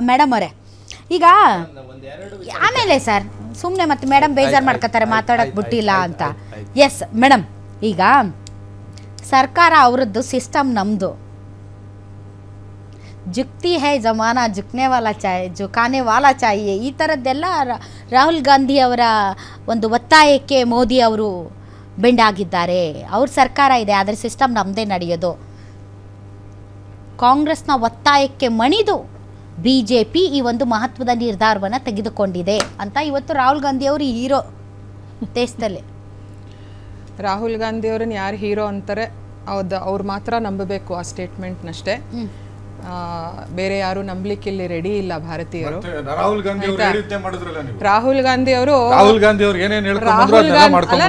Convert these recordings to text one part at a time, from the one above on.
Madam ಅವರೇ ಈಗ ಆಮೇಲೆ ಸರ್ ಸುಮ್ಮನೆ ಮತ್ತೆ ಮೇಡಮ್ ಬೇಜಾರು ಮಾಡ್ಕೋತಾರೆ ಮಾತಾಡೋಕ್ಕೆ ಬಿಟ್ಟಿಲ್ಲ ಅಂತ. ಎಸ್ ಮೇಡಮ್, ಈಗ ಸರ್ಕಾರ ಅವರದ್ದು ಸಿಸ್ಟಮ್ ನಮ್ಮದು, ಜುಕ್ತಿ ಹೈ ಜಮಾನ ಜುಕ್ನೆ ವಾಲಾ ಚಾಯ್ ಜುಕಾನೆ ವಾಲಾ ಚಾಹಿಯೆ ಈ ಥರದ್ದೆಲ್ಲ ರಾಹುಲ್ ಗಾಂಧಿ ಅವರ ಒಂದು ಒತ್ತಾಯಕ್ಕೆ ಮೋದಿ ಅವರು ಬೆಂಡಾಗಿದ್ದಾರೆ. ಅವ್ರ ಸರ್ಕಾರ ಇದೆ ಆದರೆ ಸಿಸ್ಟಮ್ ನಮ್ಮದೇ ನಡೆಯೋದು. ಕಾಂಗ್ರೆಸ್ನ ಒತ್ತಾಯಕ್ಕೆ ಮಣಿದು BJP ಈ ಒಂದು ಮಹತ್ವದ ನಿರ್ಧಾರವನ್ನು ತೆಗೆದುಕೊಂಡಿದೆ ಅಂತ ಇವತ್ತು ರಾಹುಲ್ ಗಾಂಧಿ ಅವರು ಹೀರೋ ದೇಶದಲ್ಲಿ. ರಾಹುಲ್ ಗಾಂಧಿ ಅವ್ರನ್ನ ಯಾರು ಹೀರೋ ಅಂತಾರೆ ಅವ್ರು ಮಾತ್ರ ನಂಬಬೇಕು ಆ ಸ್ಟೇಟ್ಮೆಂಟ್ನಷ್ಟೇ. ಬೇರೆ ಯಾರು ನಂಬಲಿಕ್ಕೆ ಇಲ್ಲಿ ರೆಡಿ ಇಲ್ಲ ಭಾರತೀಯರು. ರಾಹುಲ್ ಗಾಂಧಿ ಅವರು ಹೇಳಿದ್ದೆ ಮಾಡಿದ್ರಲ್ಲ ನೀವು. ರಾಹುಲ್ ಗಾಂಧಿ ಅವರು ಏನೇನು ಹೇಳ್ಕೊಂಡ್ರು ಅದನ್ನ ಮಾಡ್ಕೊಂಡು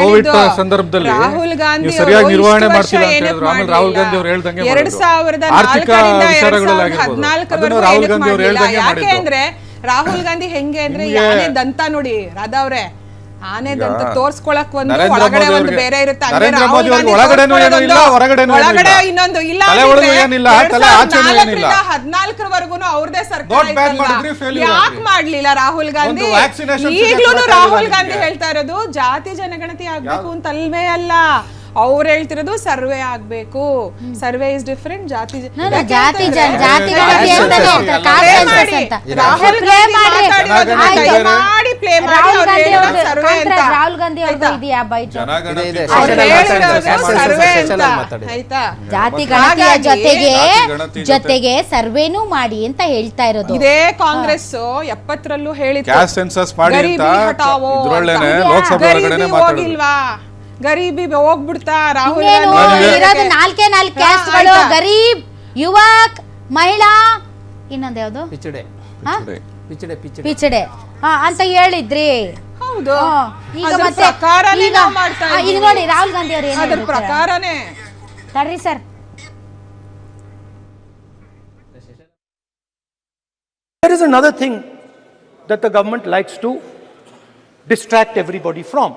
ಕೋವಿಡ್ ಸಂದರ್ಭದಲ್ಲಿ ರಾಹುಲ್ ಗಾಂಧಿ ಸರಿಯಾಗಿ ನಿರ್ವಹಣೆ ಮಾಡ್ತಿಲ್ಲ ಅಂತ ಹೇಳಿದ್ರು. ಆಮೇಲೆ ರಾಹುಲ್ ಗಾಂಧಿ ಅವರು ಹೇಳ್ದಂಗೆ 2014 ರಾಹುಲ್ ಗಾಂಧಿ ಅವರು ಹೇಳ್ದಂಗೆ ಮಾಡಿದ್ರು. ಯಾಕೆಂದ್ರೆ ರಾಹುಲ್ ಗಾಂಧಿ ಹೆಂಗೆ ಅಂದ್ರೆ ಯಾನೇ ದಂತ ನೋಡಿ ರಾಧಾ ಅವ್ರೆ, ಆನೆ ದಂತ ತೋರ್ಸ್ಕೊಳಕ್ ಒಂದು ಒಳಗಡೆ ಒಂದು ಬೇರೆ ಇರುತ್ತೆ. ಒಳಗಡೆ ಇನ್ನೊಂದು ಇಲ್ಲ. 14ವರೆಗೂ ಅವ್ರದೇ ಸರ್ಕಾರ ಯಾಕೆ ಮಾಡ್ಲಿಲ್ಲ ರಾಹುಲ್ ಗಾಂಧಿ? ಈಗ್ಲೂ ರಾಹುಲ್ ಗಾಂಧಿ ಹೇಳ್ತಾ ಇರೋದು ಜಾತಿ ಜನಗಣತಿ ಆಗ್ಬೇಕು ಅಂತ ಅಲ್ವೇ ಅಲ್ಲ, ಅವ್ರು ಹೇಳ್ತಿರೋದು ಸರ್ವೆ ಆಗ್ಬೇಕು. ಸರ್ವೆ ಇಸ್ ಡಿಫರೆಂಟ್, ಜಾತಿ ರಾಹುಲ್ ಗಾಂಧಿ ಜಾತಿ ಗಣತಿಯ ಜೊತೆಗೆ ಸರ್ವೇನೂ ಮಾಡಿ ಅಂತ ಹೇಳ್ತಾ ಇರೋದು. ಇದೇ ಕಾಂಗ್ರೆಸ್ 70ರಲ್ಲೂ ಹೇಳಿತ್ತು ಹೋಗಿಲ್ವಾ, ಗರೀಬಿ ಹೋಗ್ಬಿಡ್ತಾ. ರಾಹುಲ್ ಇರೋದು ನಾಲ್ಕೇ ಕ್ಯಾಸ್ಟ್ಗಳು, ಗರೀಬ್, ಯುವಕ್, ಮಹಿಳಾ, ಇನ್ನೊಂದು ಯಾವುದು ಪಿಚಡೆ ಅಂತ ಹೇಳಿದ್ರಿ. ಹೌದು, ಈಗ ಮತ್ತೆ ಈಗ ನೋಡಿ ರಾಹುಲ್ ಗಾಂಧಿ ಅವರು ಅದ್ರ ಪ್ರಕಾರನೇ ತಡ್ರಿ sir. There is another thing that the government likes to distract everybody from.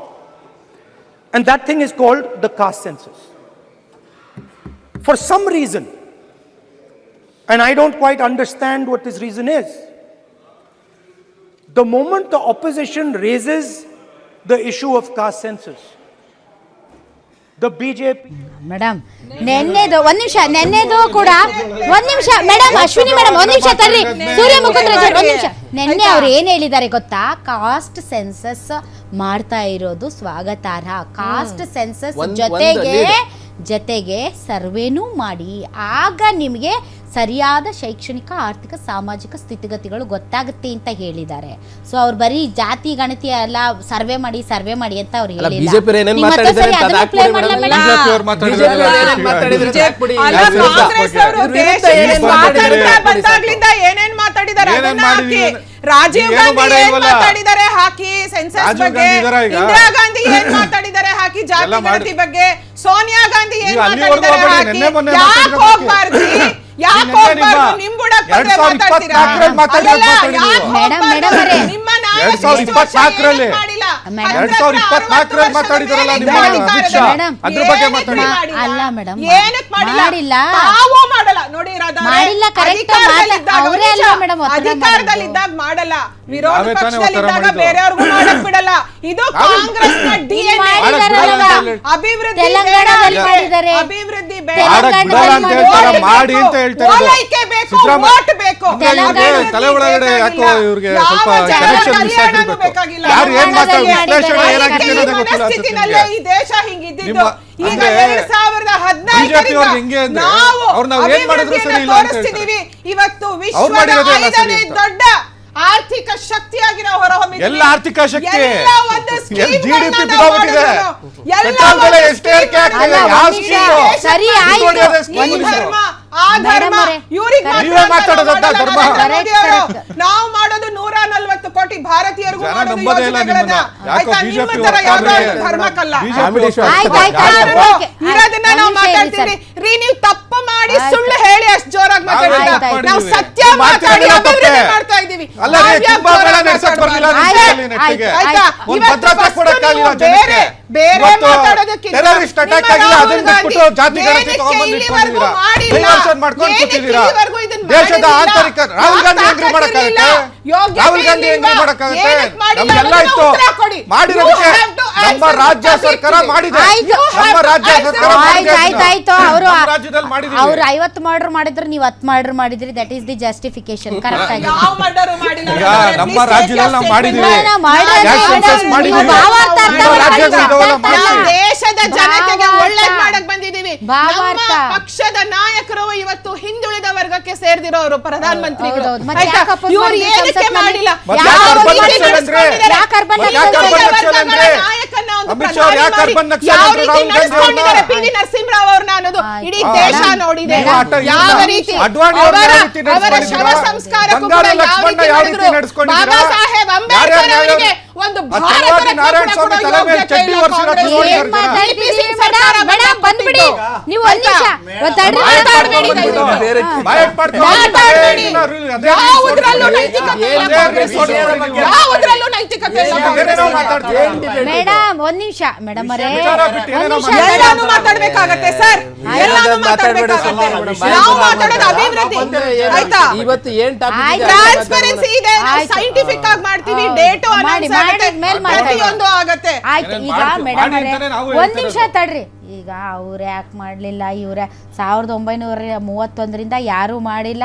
And that thing is called the caste census. For some reason, and I don't quite understand what this reason is, the moment the opposition raises the issue of caste census, the BJP... madam ನೆನ್ನೆದು ಒಂದ್ ನಿಮಿಷ ಕೂಡ ಒಂದ್ ನಿಮಿಷ madam, Ashwini madam ಒಂದ್ ನಿಮಿಷ ತರ್ರಿ, ಸೂರ್ಯ ಮುಖಂಡರಾಜ್ ಒಂದ್ ನಿಮಿಷ. ನೆನ್ನೆ ಅವ್ರು ಏನ್ ಹೇಳಿದ್ದಾರೆ ಗೊತ್ತಾ? ಕಾಸ್ಟ್ ಸೆನ್ಸಸ್ ಮಾಡ್ತಾ ಇರೋದು ಸ್ವಾಗತಾರ್ಹ. ಕಾಸ್ಟ್ ಸೆನ್ಸಸ್ ಜೊತೆಗೆ ಸರ್ವೇನೂ ಮಾಡಿ, ಆಗ ನಿಮಗೆ ಸರಿಯಾದ ಶೈಕ್ಷಣಿಕ ಆರ್ಥಿಕ ಸಾಮಾಜಿಕ ಸ್ಥಿತಿಗತಿಗಳು ಗೊತ್ತಾಗುತ್ತೆ ಅಂತ ಹೇಳಿದ್ದಾರೆ. ಸೊ ಅವ್ರು ಬರೀ ಜಾತಿ ಗಣತಿ ಎಲ್ಲ ಸರ್ವೆ ಮಾಡಿ ಅಂತ ಅವ್ರು ಹೇಳಿಲ್ಲ. ಏನೇನ್ ಮಾತಾಡಿದ್ದಾರೆ ರಾಜೀವ್ ಗಾಂಧಿ ಏನ್ ಮಾತಾಡಿದ್ದಾರೆ ಹಾಕಿ ಸೆನ್ಸಸ್ ಬಗ್ಗೆ, ಇಂದಿರಾ ಗಾಂಧಿ ಏನ್ ಮಾತಾಡಿದ್ದಾರೆ ಹಾಕಿ ಜಾತಿ ಗಣತಿ ಬಗ್ಗೆ, ಸೋನಿಯಾ ಗಾಂಧಿ ಏನ್ ಮಾತಾಡಿದ್ದಾರೆ ಹಾಕಿ. ಯಾಕೆ ಹೋಗ್ಬಾರ್ದು ನಿಂಬುಡಕ್ ಬಗ್ಗೆ ಮಾತಾಡ್ತೀರಾ? ಅಲ್ಲ ಮೇಡಮ್ ಮಾಡಿಲ್ಲ ನೋಡಿ, ಅಧಿಕಾರದಲ್ಲಿದ್ದಾಗ ಮಾಡಲ್ಲ, ವಿರೋಧ ಪಕ್ಷದಲ್ಲಿದ್ದಾಗ ಬೇರೆಯವ್ರಿಗೂ ಮಾಡಕ್ ಬಿಡಲ್ಲ. ಇದು ಕಾಂಗ್ರೆಸ್ ನ DNA. ಅಭಿವೃದ್ಧಿ ಓಲೈಕೆ ಬೇಕು, ವೋಟ್ ಬೇಕು. ತಲೆ ಒಳಗಡೆ ಯಾಕೋ ಇವ್ರಿಗೆ ಸ್ವಲ್ಪ ಕನೆಕ್ಷನ್ ಮಿಸ್ ಆಗಿರ್ಬೇಕು. ಯಾರು ಏನ್ ಮನಸ್ಥಿತಿನಲ್ಲೇ ಈ ದೇಶ ಹಿಂಗಿದ್ದು. ಈಗ 2015 ನಾವು ತೋರಿಸ್ತಿದೀವಿ. ಇವತ್ತು ವಿಶ್ವದ 5ನೇ ದೊಡ್ಡ ಆರ್ಥಿಕ ಶಕ್ತಿಯಾಗಿ ನಾವು ಹೊರಹೊಮ್ಮಿದ್ದೀವಿ. ಎಲ್ಲ ಆರ್ಥಿಕ ಶಕ್ತಿ GDP ನಾವು ಮಾಡೋದು 140 ಕೋಟಿ ಭಾರತೀಯರಿಗೂ ಧರ್ಮಕ್ಕಲ್ಲ. ಇರೋದನ್ನ ನಾವು ಮಾತಾಡ್ತೀವಿ. ರೀ ನೀವು ತಪ್ಪು ಮಾಡಿ ಸುಳ್ಳು ಹೇಳಿ ಅಷ್ಟು ಜೋರಾಗಿ ಮಾತಾಡ್ತೀರಾ ಆಯ್ತು. ನಾವು ಸತ್ಯ ಮಾತಾಡಿ ಅಭಿವೃದ್ಧಿ ಮಾಡ್ತಾ ಇದೀವಿ ಅಲ್ಲ ರೀ, ತುಂಬಾ ಬೇಡ ನಡ್ಸಕ್ ಬರ್ಲಿಲ್ಲ ನಿಮ್ಗೆ ನೆಟ್ಟಿಗೆ. ಆಯ್ತಾ? ಒಂದ್ ಇವತ್ತು ಭದ್ರತೆ first ಕೊಡಕ್ಕಾಗಿಲ್ಲ ನೀವು ಬೇರೆ ಜನಕ್ಕೆ. ಬೇರೆ ಇವತ್ತು ಮಾತಾಡೋದಕ್ಕಿಂತ terrorist attack ನಿಮ್ಮ ಆಗಿಲ್ಲ, ರಾಹುಲ್ ಅದನ್ನ ಗಾಂಧಿ ಬಿಟ್ಬಿಟ್ಟು ಜಾತಿ ಗಣತಿ ಏನಕ್ಕೆ ತಗೊಂಡ್ಬಂದು ಇಲ್ಲಿವರೆಗೂ ಇಟ್ಕೊಂಡಿದ್ದೀರಾ? ಮಾಡಿಲ್ಲ? ಡೈವರ್ಷನ್ ಮಾಡ್ಕೊಂಡು ಏನಕ್ಕೆ ಕೂತಿದ್ದೀರಾ? ಇಲ್ಲಿವರೆಗೂ ಇದನ್ನ ದೇಶದ ಮಾಡಿಲ್ಲ? ಆಂತರಿಕ ರಾಹುಲ್ ಗಾಂಧಿ ಹೆಂಗ್ರಿ ಯಾವ ಮಾಡಕ್ಕಾಗತ್ತೆ? ಯೋಗ್ಯತೆ ರಾಹುಲ್ ಗಾಂಧಿ ಹೆಂಗ್ರಿ ಇಲ್ವಾ? ಮಾಡಕ್ಕಾಗತ್ತೆ? ಏನಕ್ಕೆ ಮಾಡಿಲ್ಲ ನಮ್ಗೆಲ್ಲ ಅನ್ನೋದನ್ನ ಇತ್ತು. ಉತ್ತರ ಕೊಡಿ. ಮಾಡಿರೋದಕ್ಕೆ You have to ನಮ್ಮ answer ರಾಜ್ಯ the ಸರ್ಕಾರ public. ಮಾಡಿದೆ. ಆಯ್ತು. ನಮ್ಮ ರಾಜ್ಯ ಆಯ್ತು. ಸರ್ಕಾರ ಮಾಡಿದೆ ಅದನ್ನ. ಆಯ್ತಾಯ್ತು ಅವರು ನಮ್ಮ ರಾಜ್ಯದಲ್ಲಿ ಮಾಡಿದೀವಿ. ಅವ್ರು 50 ಮರ್ಡರ್ ಮಾಡಿದ್ರು ನೀವು 10 ಮರ್ಡರ್ ಮಾಡಿದ್ರಿ that is the justification correct ಆಗಿ ಯಾವ ಮರ್ಡರು ಮಾಡಿಲ್ಲ ಈಗ ನಮ್ಮ ರಾಜ್ಯದಲ್ಲಿ ನಾವು ಮಾಡಿದೀವಿ. Yes, census ಮಾಡಿದೀವಿ. ಭಾವಾರ್ಥ ಅರ್ಥ ನಮ್ಮ ರಾಜ್ಯಗಳು ಇದಾವಲ್ಲ ಮಾಡ್ಕೊಳ್ಳಿ. ನಾವು ಮಾಡಿದೀವಿ. ದೇಶದ ಜನತೆಗೆ ಒಳ್ಳೇದ್ ಮಾಡಕ್ ಬಂದಿದೀವಿ. ಭಾವಾರ್ಥ. ನಮ್ಮ ಪಕ್ಷದ ನಾಯಕರು ಇವತ್ತು ಹಿಂದುಳಿದ ವರ್ಗಕ್ಕೆ ಸೇರ್ದಿರೋರು ಪ್ರಧಾನಮಂತ್ರಿಗಳು. ಹೌದೌದು. ಮತ್ತೆ ಆಯ್ತಾ? ಯಾಕೆ oppose ಇವ್ರು ಮಾಡಿದ್ರು ಏನಕ್ಕೆ ಸಂಸತ್ನಲ್ಲಿ? ಮಾಡಿಲ್ಲ? ಮತ್ತೆ ಯಾವ ಯಾಕೆ urban ರೀತಿ nexus ಅಂದ್ರೆ? ನಡೆಸ್ಕೊಂಡಿದ್ದಾರೆ? ಯಾಕೆ urban ಮತ್ತೆ nexus ಯಾಕೆ urban ಹಿಂದುಳಿದ nexus ವರ್ಗಗಳ ಅಂದ್ರೆ? ನಾಯಕನ್ನ ಒಂದು ಅಮಿತ್ ಶಾ ಪ್ರಧಾನಿ ಯಾಕೆ ಮಾಡಿ urban nexus ಯಾವ ಅಂದ್ರೆ ರೀತಿ ರಾಹುಲ್ ಗಾಂಧಿ ನಡೆಸ್ಕೊಂಡಿದ್ದಾರೆ ಅವ್ರನ್ನ? ಪಿ ವಿ ನರಸಿಂಹರಾವ್ ಅವ್ರನ್ನ ಅನ್ನೋದು ಇಡೀ ದೇಶ ನೋಡಿದೆ. ನೀವು ಆಟ ಯಾವ ಇಲ್ಲ. ರೀತಿ ಅಡ್ವಾಣಿ ಅವ್ರನ್ನ ಯಾವ ರೀತಿ ಅವರ ನಡೆಸ್ಕೊಂಡಿದ್ದೀರಾ? ಶವ ಸಂಸ್ಕಾರಕ್ಕೂ ಕೂಡ ಬಂಗಾಳಿ ಯಾವ ಲಕ್ಷ್ಮಣ್ಣ ರೀತಿ ಯಾವ ರೀತಿ ನಡೆದ್ರು? ನಡೆಸ್ಕೊಂಡಿದ್ದೀರಾ? ಬಾಬಾ ಸಾಹೇಬ್ ಅಂಬೇಡ್ಕರ್ ಅವರಿಗೆ ಒಂದು ಭಾರತ ಚಲವಾದಿ ರತ್ನ ನಾರಾಯಣ ಕೂಡ ಸ್ವಾಮಿ ತಲೆ ಮೇಲೆ ಯೋಗ್ಯತೆ ಚಡ್ಡಿ ಇಲ್ಲ ಹೊರ್ಸಿರೋ ಕಾಂಗ್ರೆಸ್. ನೋಡಿ ಏನ್ ಮಾತಾಡ್ತಿದ್ದೀರಿ ಮೇಡಮ್ ಬಂದ್ಬಿಡಿ ನೀವು ಒಂದ್ ನಿಮಿಷ ಮಾತಾಡ್ಬೇಡಿ ದಯವಿಟ್ಟು. ಬಾಯಟ್ ಮಾಡ್ಕೊಂಡು ಮಾತಾಡ್ಬೇಡಿ. ಅದೇ ಯಾವುದ್ರಲ್ಲೂ ಅದೇ ನೈತಿಕತೆ ಇಲ್ಲ ಅದೇ ಕಾಂಗ್ರೆಸ್ ಅದೇ ಅವ್ರಿಗೆ. ಯಾವುದ್ರಲ್ಲೂ ನೈತಿಕತೆ ಇಲ್ಲ ಕಾಂಗ್ರೆಸ್ ಏನೇನೋ ಅವ್ರಿಗೆ. ಮಾತಾಡ್ತೀರಾ? ಮೇಡಮ್ ಒಂದ್ ನಿಮಿಷ ಮೇಡಮ್ ಅವರೇ ವಿಚಾರ ಬಿಟ್ಟು ಏನೇನೋ ಒಂದ್ ನಿಮಿಷ ಎಲ್ಲಾನು ಮಾತಾಡ್ಬೇಕಾಗತ್ತೆ ಸರ್, ಎಲ್ಲಾನು ಮಾತಾಡ್ಬೇಕಾಗತ್ತೆ. ನಾವು ಮಾತಾಡೋದು ಅಭಿವೃದ್ಧಿ ಆಯ್ತಾ? ಇವತ್ತು ಏನ್ ಟಾಪಿಕ್ ಟ್ರಾನ್ಸ್ಪರೆನ್ಸಿ ಇದೆ, ಆಯ್ತು. ಸೈಂಟಿಫಿಕ್ ಆಗಿ ಮಾಡ್ತೀವಿ, ಡೇಟು ಮಾಡಿ, ಅನೌನ್ಸ್ ಆಗುತ್ತೆ, ಮಾಡಿದ್ಮೇಲೆ ಮಾತಾಡಿ. ಪ್ರತಿಯೊಂದು ಆಗತ್ತೆ. ಆಯ್ತು ಏನೇನ್ ಈಗ ಮಾಡ್ತೀವಿ? ಮೇಡಮ್ ಮಾಡಿ ಅಂತಾನೆ ನಾವು ಒಂದ್ ಹೇಳ್ತಾ ನಿಮಿಷ ಇರೋದು. ತಡ್ರಿ ಈಗ ಅವ್ರು ಯಾಕೆ ಮಾಡಲಿಲ್ಲ ಇವ್ರೆ 1931 ಯಾರೂ ಮಾಡಿಲ್ಲ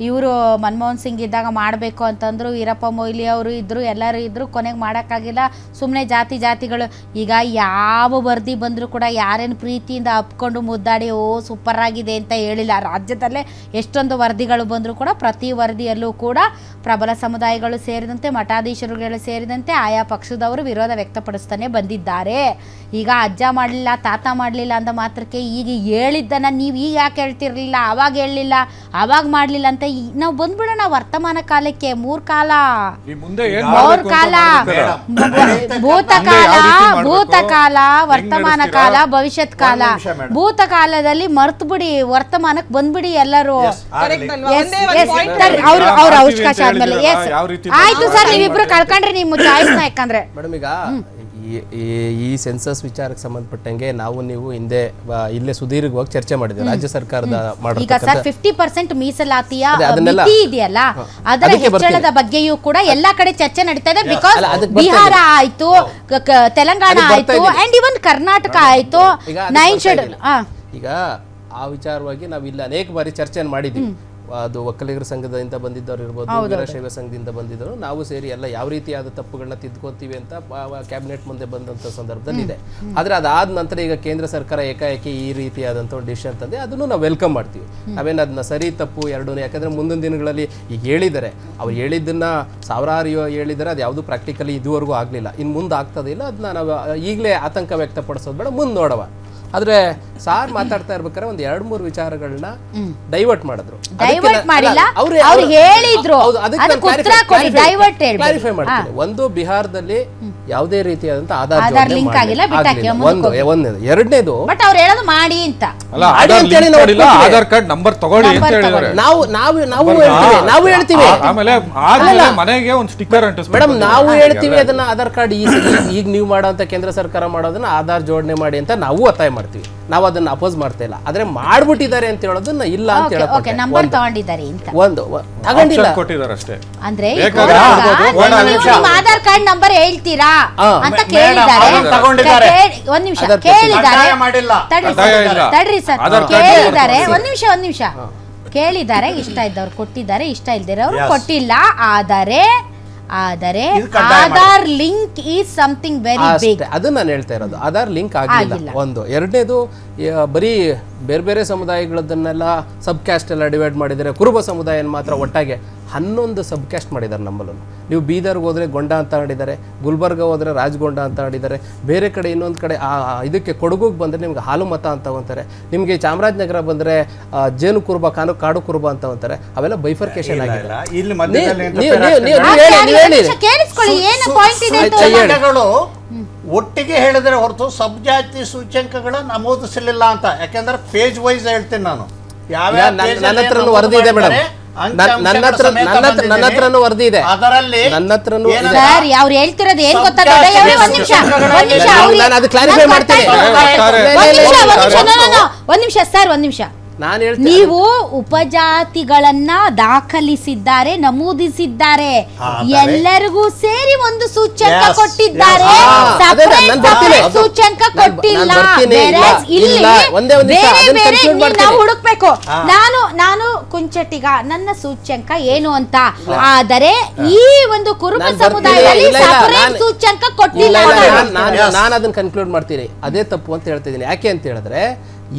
ಇವರು ಮನಮೋಹನ್ ಸಿಂಗ್ ಇದ್ದಾಗ ಮಾಡಬೇಕು ಅಂತಂದ್ರು ವೀರಪ್ಪ ಮೊಯ್ಲಿ ಅವರು ಇದ್ರು ಎಲ್ಲರೂ ಇದ್ರು ಕೊನೆಗೆ ಮಾಡೋಕ್ಕಾಗಿಲ್ಲ ಸುಮ್ಮನೆ ಜಾತಿಗಳು ಈಗ ಯಾವ ವರದಿ ಬಂದರೂ ಕೂಡ ಯಾರೇನು ಪ್ರೀತಿಯಿಂದ ಅಪ್ಕೊಂಡು ಮುದ್ದಾಡಿ ಓ ಸೂಪರ್ ಆಗಿದೆ ಅಂತ ಹೇಳಿಲ್ಲ. ರಾಜ್ಯದಲ್ಲೇ ಎಷ್ಟೊಂದು ವರದಿಗಳು ಬಂದರೂ ಕೂಡ ಪ್ರತಿ ವರದಿಯಲ್ಲೂ ಕೂಡ ಪ್ರಬಲ ಸಮುದಾಯಗಳು ಸೇರಿದಂತೆ ಮಠಾಧೀಶರುಗಳು ಸೇರಿದಂತೆ ಆಯಾ ಪಕ್ಷದವರು ವಿರೋಧ ವ್ಯಕ್ತಪಡಿಸ್ತಾನೆ ಬಂದಿದ್ದಾರೆ. ಈಗ ಅಜ್ಜ ಮಾಡಲಿಲ್ಲ ತಾತ ಮಾಡಲಿಲ್ಲ ಅಂದ ಮಾತ್ರಕ್ಕೆ ಈಗ ಹೇಳಿದ್ದನ್ನು ನೀವು ಈಗ ಯಾಕೆ ಹೇಳ್ತಿರ್ಲಿಲ್ಲ, ಆವಾಗ ಹೇಳಲಿಲ್ಲ, ಆವಾಗ ಮಾಡಲಿಲ್ಲ ಅಂತ ನಾವು ಬಂದ್ಬಿಡೋಣ ವರ್ತಮಾನ ಕಾಲಕ್ಕೆ. ಮೂರು ಕಾಲ, ಈ ಮುಂದೆ ಏನ್ ಮೂರು ಮಾಡ್ಬೇಕು ಕಾಲ, ಅಂತ ಗೊತ್ತಿಲ್ಲ. ಭೂತಕಾಲ, ವರ್ತಮಾನ ಕಾಲ, ಭವಿಷ್ಯತ್ ಕಾಲ. ಭೂತಕಾಲದಲ್ಲಿ ಮರ್ತು ಬಿಡಿ, ವರ್ತಮಾನಕ್ಕೆ ಬಂದ್ಬಿಡಿ ಎಲ್ಲರೂ. Correct ಅಲ್ವಾ? Yes, ಒಂದೇ ಒಂದು yes, point ಸರಿ, ಅವ್ರ ಅವಕಾಶ ಆದ್ಮೇಲೆ ಹೇಳಿದ್ರಲ್ಲ, ಎಸ್ ಯಾವ ರೀತಿ ಆಯ್ತು ಸರ್, ನೀವಿಬ್ರು ಕಳ್ಕೊಂಡ್ರಿ ನಿಮ್ಮ ಚಾಯ್ಸ್ನ. ಯಾಕಂದ್ರೆ ಮೇಡಮ್ ಈಗ ಈ ಸೆನ್ಸಸ್ ವಿಚಾರಕ್ಕೆ ಸಂಬಂಧಪಟ್ಟಂಗೆ ನಾವು ನೀವು ಹಿಂದೆ ಇಲ್ಲೇ ಸುದೀರ್ಘವಾಗಿ ಚರ್ಚೆ ಮಾಡಿದ್ವಿ ರಾಜ್ಯ ಸರ್ಕಾರದ ಈಗ ಸರ್ 50% ಮೀಸಲಾತಿಯ ಅದನ್ನೆಲ್ಲ ಮಿತಿ ಇದೆಯಲ್ಲ ಅದರ ಹೆಚ್ಚಳದ ಬಗ್ಗೆಯೂ ಕೂಡ ಎಲ್ಲಾ ಕಡೆ ಚರ್ಚೆ ನಡೀತಾ ಇದೆ. ಬಿಕಾಸ್ ಬಿಹಾರ ಆಯ್ತು, ತೆಲಂಗಾಣ ಆಯ್ತು, ಅಂಡ್ ಇವನ್ ಕರ್ನಾಟಕ ಆಯ್ತು. 9 ಶೆಡ್ಯೂಲ್ ಈಗ ಆ ವಿಚಾರವಾಗಿ ನಾವು ಇಲ್ಲಿ ಅನೇಕ ಬಾರಿ ಚರ್ಚೆಯನ್ನು ಮಾಡಿದ್ವಿ. ಅದು ಒಕ್ಕಲಿಗರ ಸಂಘದಿಂದ ಬಂದಿದ್ದವ್ರು ಇರ್ಬೋದು, ವೀರಶೈವ ಸಂಘದಿಂದ ಬಂದಿದ್ದವರು, ನಾವು ಸೇರಿ ಎಲ್ಲ ಯಾವ ರೀತಿಯಾದ ತಪ್ಪುಗಳನ್ನ ತಿದ್ಕೋತೀವಿ ಅಂತ ಕ್ಯಾಬಿನೆಟ್ ಮುಂದೆ ಬಂದಂಥ ಸಂದರ್ಭದಲ್ಲಿ ಇದೆ. ಆದರೆ ಅದಾದ ನಂತರ ಈಗ ಕೇಂದ್ರ ಸರ್ಕಾರ ಏಕಾಏಕಿ ಈ ರೀತಿಯಾದಂಥ ಒಂದು ಡಿಸಿಷನ್ ತಂದೆ ಅದನ್ನು ನಾವು ವೆಲ್ಕಮ್ ಮಾಡ್ತೀವಿ. ನಾವೇನು ಅದನ್ನ ಸರಿ ತಪ್ಪು ಎರಡೂ, ಯಾಕಂದರೆ ಮುಂದಿನ ದಿನಗಳಲ್ಲಿ ಈಗ ಹೇಳಿದ್ದಾರೆ, ಅವ್ರು ಹೇಳಿದ್ದನ್ನ ಸಾವಿರಾರು ಹೇಳಿದ್ದಾರೆ, ಅದು ಯಾವುದು ಪ್ರಾಕ್ಟಿಕಲಿ ಇದುವರೆಗೂ ಆಗಲಿಲ್ಲ, ಇನ್ನು ಮುಂದೆ ಆಗ್ತದೆ ಇಲ್ಲ, ಅದನ್ನ ನಾವು ಈಗಲೇ ಆತಂಕ ವ್ಯಕ್ತಪಡಿಸೋದು ಬೇಡ, ಮುಂದೆ ನೋಡವ. ಆದ್ರೆ ಸಾರ್ ಮಾತಾಡ್ತಾ ಇರ್ಬೇಕಾದ್ರೆ ಒಂದ್ 2-3 ವಿಚಾರಗಳನ್ನ ಡೈವರ್ಟ್ ಮಾಡಿದ್ರು. ಮಾಡಿಲ್ಲ, ಅವ್ರು ಹೇಳಿದ್ರು, ಅದಕ್ಕೆ ಉತ್ತರ ಕೊಡಿ, ಡೈವರ್ಟ್ ಹೇಳಿ. ಕ್ಲಾರಿಫೈ ಮಾಡ್ತೀನಿ. ಒಂದು, ಬಿಹಾರದಲ್ಲಿ ಯಾವುದೇ ರೀತಿಯಾದಂತ ಆಧಾರ್ ಲಿಂಕ್ ಆಗಿಲ್ಲ, ಬಿಟ್ಟಾಕಿ ಒಂದೇದು. ಎರಡನೇದು, ಬಟ್ ಅವ್ರು ಹೇಳೋದು ಮಾಡಿ ಅಂತ. ಅಲ್ಲ, ಆಧಾರ್ ಲಿಂಕ್ ಮಾಡಿಲ್ಲ, ಆಧಾರ್ ಕಾರ್ಡ್ ನಂಬರ್ ತಗೊಳ್ಳಿ ಅಂತ ಹೇಳಿದ್ದಾರೆ. ನಾವು ಹೇಳ್ತೀವಿ ಆಮೇಲೆ ಮನೆಗೆ ಒಂದು ಸ್ಟಿಕ್ಕರ್ ಅಂಟಿಸ್ಬೇಕು. ಮೇಡಮ್, ನಾವು ಹೇಳ್ತೀವಿ ಅದನ್ನ ಆಧಾರ್ ಕಾರ್ಡ್ ಈಗ ನೀವು ಮಾಡೋಂತ ಕೇಂದ್ರ ಸರ್ಕಾರ ಮಾಡೋದನ್ನ ಆಧಾರ್ ಜೋಡಣೆ ಮಾಡಿ ಅಂತ ನಾವು ಒತ್ತಾಯ ಮಾಡ್ತೀವಿ. ನಾವು ಅದನ್ನ ಅಪೋಸ್ ಮಾಡ್ತಾ ಇಲ್ಲ. ಆದ್ರೆ ಮಾಡ್ಬಿಟ್ಟಿದ್ದಾರೆ ಅಂತ ಹೇಳೋದನ್ನ ಇಲ್ಲ ಅಂತ ಓಕೆ, ನಂಬರ್ ತಗೊಂಡಿದ್ದಾರೆ ಅಂತ ಒಂದು ತಗೊಂಡಿಲ್ಲ ಕೊಟ್ಟಿದ್ದಾರೆ ಅಷ್ಟೇ. ಅಂದ್ರೆ ಬೇಕಾದ್ರೆ ನಿಮ್ಮ ಆಧಾರ್ ಕಾರ್ಡ್ ನಂಬರ್ ಹೇಳ್ತೀರಾ ಅಂತ ಕೇಳಿದ್ದಾರೆ. ಒಂದ್ ನಿಮಿಷ ಕೇಳಿದ್ದಾರೆ, ತಡ್ರಿ ಸರ್, ಕೇಳಿದ್ದಾರೆ. ಒಂದ್ ನಿಮಿಷ ಕೇಳಿದ್ದಾರೆ. ಇಷ್ಟ ಇದ್ದವ್ರು ಕೊಟ್ಟಿದ್ದಾರೆ, ಇಷ್ಟ ಇಲ್ದಿರೋರು ಕೊಟ್ಟಿಲ್ಲ. ಆದರೆ Aadhaar link is something very big. ಅದು ನಾನು ಹೇಳ್ತಾ ಇರೋದು, ಆಧಾರ್ ಲಿಂಕ್ ಆಗಿಲ್ಲ ಒಂದು. ಎರಡನೇದು, ಬರೀ ಬೇರೆ ಸಮುದಾಯಗಳನ್ನೆಲ್ಲ ಸಬ್ ಕ್ಯಾಸ್ಟ್ ಎಲ್ಲ ಡಿವೈಡ್ ಮಾಡಿದ್ದಾರೆ, ಕುರುಬ ಸಮುದಾಯನ ಮಾತ್ರ ಒಟ್ಟಾಗೆ 11 ಸಬ್ ಕ್ಯಾಸ್ಟ್ ಮಾಡಿದ್ದಾರೆ ನಮ್ಮಲ್ಲೂ. ನೀವು ಬೀದರ್ಗೆ ಹೋದ್ರೆ ಗೊಂಡ ಅಂತ ಮಾಡಿದ್ದಾರೆ, ಗುಲ್ಬರ್ಗ ಹೋದ್ರೆ ರಾಜಗೊಂಡ ಅಂತ ಮಾಡಿದ್ದಾರೆ, ಬೇರೆ ಕಡೆ ಇನ್ನೊಂದು ಕಡೆ ಇದಕ್ಕೆ ಕೊಡಗುಗೆ ಬಂದರೆ ನಿಮ್ಗೆ ಹಾಲು ಮತ ಅಂತ ಅಂತಾರೆ, ನಿಮಗೆ ಚಾಮರಾಜನಗರ ಬಂದರೆ ಜೇನು ಕುರುಬ, ಕಾಡು ಕುರುಬ ಅಂತ ಅಂತಾರೆ. ಅವೆಲ್ಲ ಬೈಫರ್ಕೇಶನ್ ಆಗಿದೆ. ಒಟ್ಟಿಗೆ ಹೇಳಿದ್ರೆ ಹೊರತು ಸಬ್ಜಾತಿ ಸೂಚ್ಯಂಕಗಳ ನಮೂದಿಸಲಿಲ್ಲ ಅಂತ. ಯಾಕೆಂದ್ರೆ ಪೇಜ್ ವೈಸ್ ಹೇಳ್ತೀನಿ ನಾನು. ನನ್ನ ಹತ್ರನೂ ವರದಿ ಇದೆ ಮೇಡಮ್, ನನ್ನ ಹತ್ರನೂ ವರದಿ ಇದೆ, ಅದರಲ್ಲಿ ನನ್ನ ಹತ್ರನೂ ಸರ್ ಅವ್ರು ಹೇಳ್ತಿರೋದು ಏನ್ ಗೊತ್ತಾ ದೊಡ್ಡಯ್ಯ? ಒಂದ್ ನಿಮಿಷ ನಾನು ಅದು ಕ್ಲಾರಿಫೈ ಮಾಡ್ತೀನಿ. ಒಂದ್ ನಿಮಿಷ ಸರ್, ಒಂದ್ ನಿಮಿಷ. ನಾನು ಹೇಳ್ತೀನಿ, ನೀವು ಉಪಜಾತಿಗಳನ್ನ ದಾಖಲಿಸಿದ್ದಾರೆ, ನಮೂದಿಸಿದ್ದಾರೆ, ಎಲ್ಲರಿಗೂ ಸೇರಿ ಒಂದು ಸೂಚ್ಯಂಕ ಕೊಟ್ಟಿದ್ದಾರೆ, separate ಸೂಚ್ಯಂಕ ಕೊಟ್ಟಿಲ್ಲ. ಇಲ್ಲಿ ಬೇರೆ ಬೇರೆ ನಾವು ಹುಡುಕ್ಬೇಕು. ನಾನು ಕುಂಚಟಿಗ, ನನ್ನ ಸೂಚ್ಯಂಕ ಏನು ಅಂತ. ಆದರೆ ಈ ಒಂದು ಕುರುಬ ಸಮುದಾಯದಲ್ಲಿ separate ಸೂಚ್ಯಂಕ ಕೊಟ್ಟಿಲ್ಲ. ನಾನು ಅದನ್ನ ಕನ್ಕ್ಲೂಡ್ ಮಾಡ್ತೀನಿ, ಅದೇ ತಪ್ಪು ಅಂತ ಹೇಳ್ತಿದ್ದೀನಿ. ಯಾಕೆ ಅಂತ ಹೇಳಿದ್ರೆ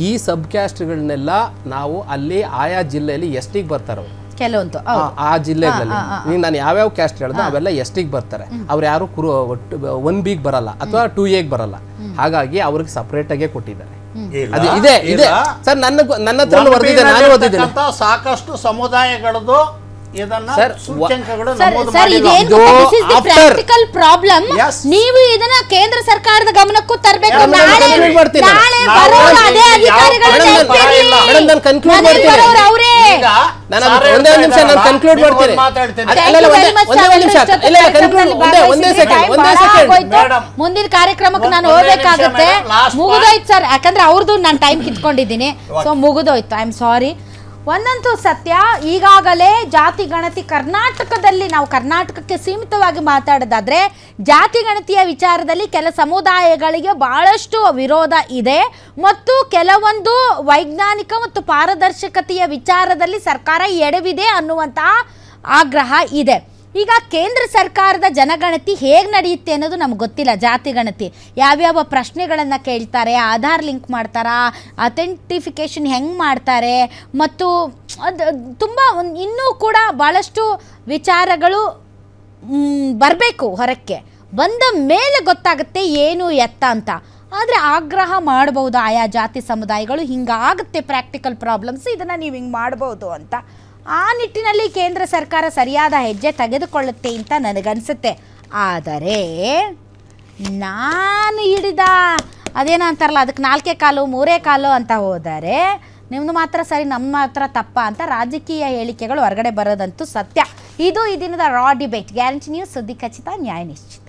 ಈ ಸಬ್ ಕ್ಯಾಸ್ಟ್ಗಳನ್ನೆಲ್ಲ ನಾವು ಅಲ್ಲಿ ಆಯಾ ಜಿಲ್ಲೆಯಲ್ಲಿ ಎಷ್ಟಿಗೆ ಬರ್ತಾರೋ ಕೆಲವೊಂದು ಆ ಜಿಲ್ಲೆಗಳಲ್ಲಿ ನಾನು ಯಾವ್ಯಾವ ಕ್ಯಾಸ್ಟ್ ಹೇಳ್ದೆ ಅವೆಲ್ಲ ಎಷ್ಟಿಗೆ ಬರ್ತಾರೆ. ಅವ್ರು ಯಾರು 1B ಬರಲ್ಲ ಅಥವಾ 2A ಬರಲ್ಲ. ಹಾಗಾಗಿ ಅವ್ರಿಗೆ ಸಪರೇಟ್ ಆಗೇ ಕೊಟ್ಟಿದ್ದಾರೆ. ಅದು ಇದೆ ಇದೆ ಸರ್, ನನ್ನ ಹತ್ರ ವರದಿದೆ, ನಾನು ಓದಿದ್ದೀನಿ. ಸಾಕಷ್ಟು ಸಮುದಾಯಗಳದು ಇದನ್ನ ಸೂಚ್ಯಂಕಗಳು ಪ್ರಾಕ್ಟಿಕಲ್ ಪ್ರಾಬ್ಲಮ್. ನೀವು ಇದನ್ನ ಕೇಂದ್ರ ಸರ್ಕಾರದ ಗಮನಕ್ಕೂ ತರಬೇಕು. ನಾಳೆ ಬರೋರು ಅದೇ ಅಧಿಕಾರಿಗಳು ಅವರೇ. ಒಂದೇ ನಿಮಿಷ ನಾನು ಕನ್ಕ್ಲೂಡ್ ಮಾಡ್ತೀನಿ. ಮುಂದಿನ ಕಾರ್ಯಕ್ರಮಕ್ಕೆ ನಾನು ಹೋಗ್ಬೇಕಾಗುತ್ತೆ. ಮುಗಿದೋಯ್ತು ಸರ್, ಯಾಕಂದ್ರೆ ಅವ್ರದ್ದು ನಾನು ಟೈಮ್ ಕಿತ್ಕೊಂಡಿದ್ದೀನಿ. ಸೊ ಮುಗಿದೋಯ್ತು, ಐ ಆಮ್ ಸಾರಿ. ಒಂದಂತೂ ಸತ್ಯ, ಈಗಾಗಲೇ ಜಾತಿ ಗಣತಿ ಕರ್ನಾಟಕದಲ್ಲಿ, ನಾವು ಕರ್ನಾಟಕಕ್ಕೆ ಸೀಮಿತವಾಗಿ ಮಾತಾಡೋದಾದ್ರೆ ಜಾತಿ ಗಣತಿಯ ವಿಚಾರದಲ್ಲಿ ಕೆಲ ಸಮುದಾಯಗಳಿಗೆ ಬಹಳಷ್ಟು ವಿರೋಧ ಇದೆ ಮತ್ತು ಕೆಲವೊಂದು ವೈಜ್ಞಾನಿಕ ಮತ್ತು ಪಾರದರ್ಶಕತೆಯ ವಿಚಾರದಲ್ಲಿ ಸರ್ಕಾರ ಎಡವಿದೆ ಅನ್ನುವಂತಹ ಆಗ್ರಹ ಇದೆ. ಈಗ ಕೇಂದ್ರ ಸರ್ಕಾರದ ಜನಗಣತಿ ಹೇಗೆ ನಡೆಯುತ್ತೆ ಅನ್ನೋದು ನಮ್ಗೆ ಗೊತ್ತಿಲ್ಲ. ಜಾತಿ ಗಣತಿ ಯಾವ್ಯಾವ ಪ್ರಶ್ನೆಗಳನ್ನು ಕೇಳ್ತಾರೆ, ಆಧಾರ್ ಲಿಂಕ್ ಮಾಡ್ತಾರಾ, ಅಥೆಂಟಿಫಿಕೇಷನ್ ಹೆಂಗೆ ಮಾಡ್ತಾರೆ, ಮತ್ತು ಅದು ತುಂಬ ಇನ್ನೂ ಕೂಡ ಭಾಳಷ್ಟು ವಿಚಾರಗಳು ಬರಬೇಕು ಹೊರಕ್ಕೆ. ಬಂದ ಮೇಲೆ ಗೊತ್ತಾಗುತ್ತೆ ಏನು ಎತ್ತ ಅಂತ. ಆದರೆ ಆಗ್ರಹ ಮಾಡ್ಬೋದು ಆಯಾ ಜಾತಿ ಸಮುದಾಯಗಳು, ಹಿಂಗಾಗುತ್ತೆ ಪ್ರಾಕ್ಟಿಕಲ್ ಪ್ರಾಬ್ಲಮ್ಸ್, ಇದನ್ನು ನೀವು ಹಿಂಗೆ ಮಾಡ್ಬೋದು ಅಂತ. ಆ ನಿಟ್ಟಿನಲ್ಲಿ ಕೇಂದ್ರ ಸರ್ಕಾರ ಸರಿಯಾದ ಹೆಜ್ಜೆ ತೆಗೆದುಕೊಳ್ಳುತ್ತೆ ಅಂತ ನನಗನ್ಸುತ್ತೆ. ಆದರೆ ನಾನು ಹಿಡಿದ ಅದೇನೋ ಅಂತಾರಲ್ಲ, ಅದಕ್ಕೆ 4 ಕಾಲು 3 ಕಾಲು ಅಂತ ಹೋದರೆ ನಿಮ್ಮದು ಮಾತ್ರ ಸರಿ, ನಮ್ಮ ಮಾತ್ರ ತಪ್ಪ ಅಂತ ರಾಜಕೀಯ ಹೇಳಿಕೆಗಳು ಹೊರಗಡೆ ಬರೋದಂತೂ ಸತ್ಯ. ಇದು ಈ ದಿನದ ರಾ ಡಿಬೇಟ್. ಗ್ಯಾರಂಟಿ ನ್ಯೂಸ್, ಸುದ್ದಿ ಖಚಿತ, ನ್ಯಾಯ ನಿಶ್ಚಿತ.